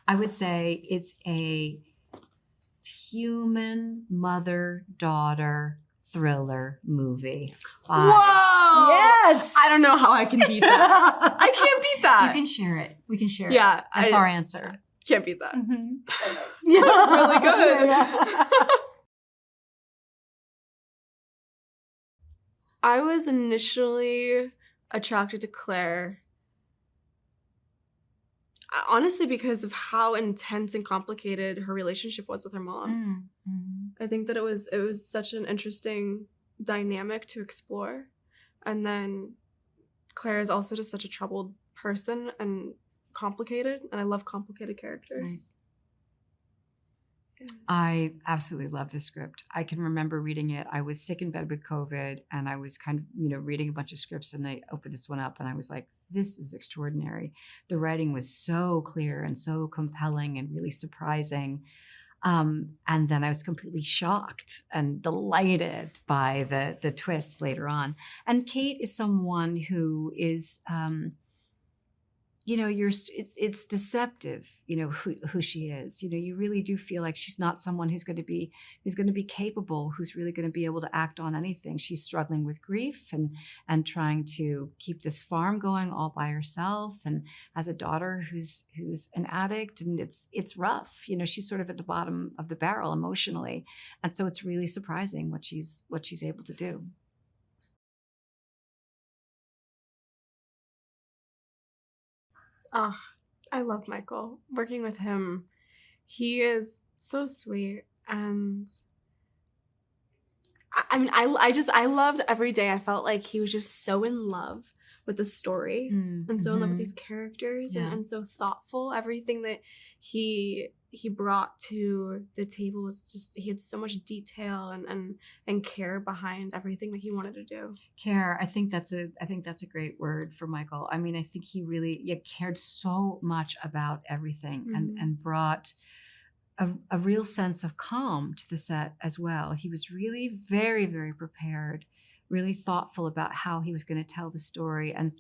I would say it's a human mother-daughter thriller movie. Whoa! Yes! I don't know how I can beat that. I can't beat that. You can share it. We can share it. Yeah. That's our answer. Can't beat that. Mm-hmm. That's really good. Yeah. I was initially attracted to Claire, honestly, because of how intense and complicated her relationship was with her mom. Mm-hmm. I think that it was such an interesting dynamic to explore. And then Claire is also just such a troubled person and complicated, and I love complicated characters. Right. I absolutely love the script. I can remember reading it. I was sick in bed with COVID, and I was kind of, reading a bunch of scripts, and I opened this one up, and I was like, this is extraordinary. The writing was so clear and so compelling and really surprising. And then I was completely shocked and delighted by the twists later on. And Kate is someone who is, it's deceptive, who she is. You really do feel like she's not someone who's going to be capable, who's really going to be able to act on anything. She's struggling with grief and trying to keep this farm going all by herself, and has a daughter who's an addict, and it's rough. She's sort of at the bottom of the barrel emotionally, and so it's really surprising what she's able to do. Oh, I love Michael. Working with him, he is so sweet, and I loved every day. I felt like he was just so in love with the story and so in love with these characters, and so thoughtful. Everything that he brought to the table was just, he had so much detail and care behind everything that he wanted to do. Care. I think that's a great word for Michael. I mean, I think he really cared so much about everything, and brought a real sense of calm to the set as well. He was really very, very prepared, really thoughtful about how he was going to tell the story, and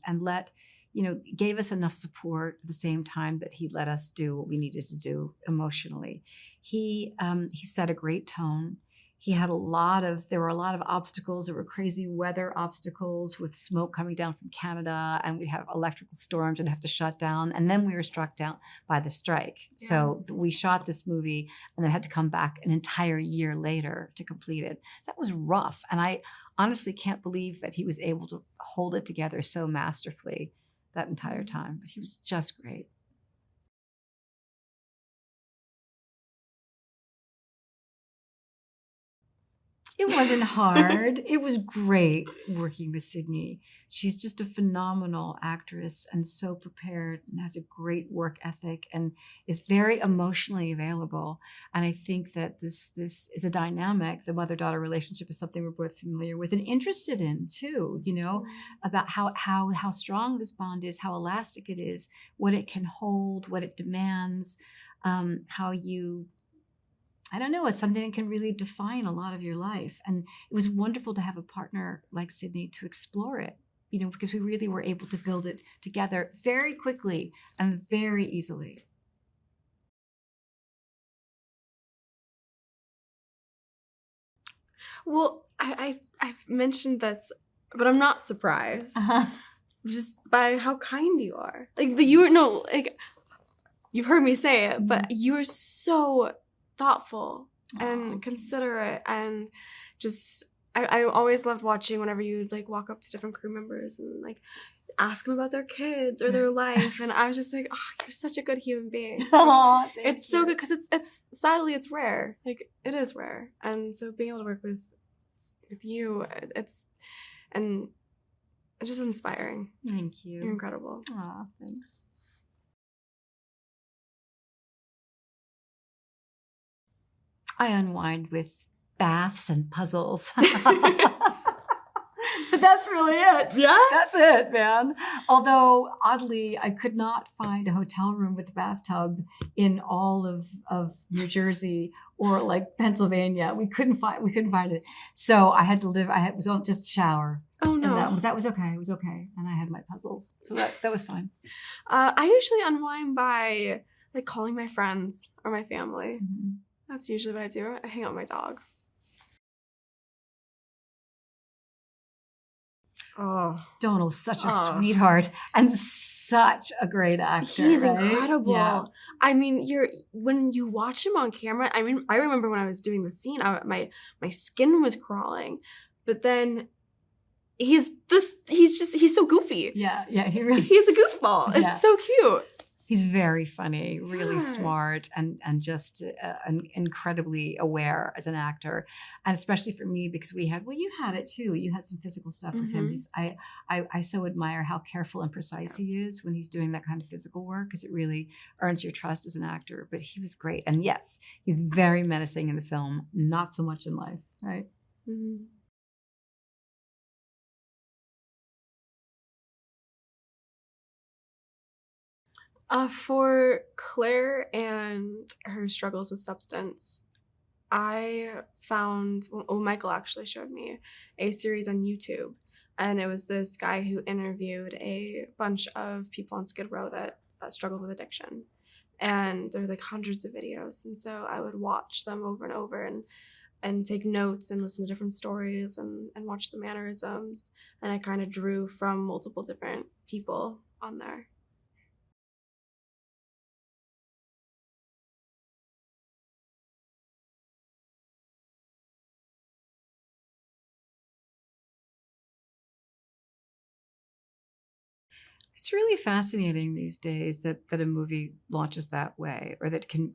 gave us enough support at the same time that he let us do what we needed to do emotionally. He set a great tone. There were a lot of obstacles. There were crazy weather obstacles with smoke coming down from Canada, and we'd have electrical storms and have to shut down. And then we were struck down by the strike. Yeah. So we shot this movie and then had to come back an entire year later to complete it. That was rough. And I honestly can't believe that he was able to hold it together so masterfully that entire time. But he was just great. It wasn't hard. It was great working with Sydney. She's just a phenomenal actress, and so prepared, and has a great work ethic, and is very emotionally available. And I think that this is a dynamic. The mother-daughter relationship is something we're both familiar with and interested in too, about how strong this bond is, how elastic it is, what it can hold, what it demands, I don't know, it's something that can really define a lot of your life. And it was wonderful to have a partner like Sydney to explore it, because we really were able to build it together very quickly and very easily. Well, I've mentioned this, but I'm not surprised. Just by how kind you are. You've heard me say it, but you are so thoughtful and considerate, and just I always loved watching whenever you walk up to different crew members and ask them about their kids or their life, and I was just like, oh, you're such a good human being. It's so good, because it's sadly it's rare. It is rare, and so being able to work with you, it's just inspiring. Thank you. You're incredible. Aw, thanks. I unwind with baths and puzzles. But that's really it. Yeah? That's it, man. Although, oddly, I could not find a hotel room with a bathtub in all of New Jersey or Pennsylvania. We couldn't find it. So I had to was on just a shower. Oh, no. But that was okay. It was okay. And I had my puzzles. So that was fine. I usually unwind by like calling my friends or my family. That's usually what I do. I hang out with my dog. Oh, Domhnall's such a sweetheart and such a great actor. He's right? incredible. Yeah. I mean, when you watch him on camera, I mean, I remember when I was doing the scene, my skin was crawling, but then he's so goofy. Yeah, He's a goofball. Yeah. It's so cute. He's very funny, really smart, and just incredibly aware as an actor. And especially for me, because you had it too. You had some physical stuff with him. I so admire how careful and precise he is when he's doing that kind of physical work, because it really earns your trust as an actor. But he was great. And yes, he's very menacing in the film, not so much in life, right? Mm-hmm. For Claire and her struggles with substance, I found, Michael actually showed me a series on YouTube, and it was this guy who interviewed a bunch of people on Skid Row that struggled with addiction. And there were like hundreds of videos, and so I would watch them over and over and take notes and listen to different stories and watch the mannerisms, and I kind of drew from multiple different people on there. It's really fascinating these days that a movie launches that way, or that can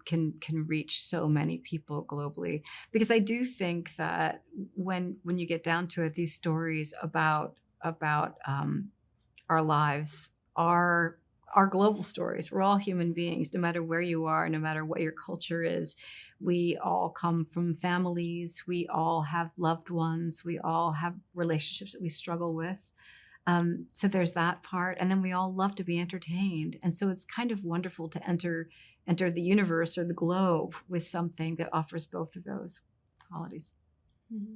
reach so many people globally. Because I do think that when you get down to it, these stories about our lives are global stories. We're all human beings, no matter where you are, no matter what your culture is. We all come from families. We all have loved ones. We all have relationships that we struggle with. So there's that part. And then we all love to be entertained. And so it's kind of wonderful to enter the universe or the globe with something that offers both of those qualities. Mm-hmm.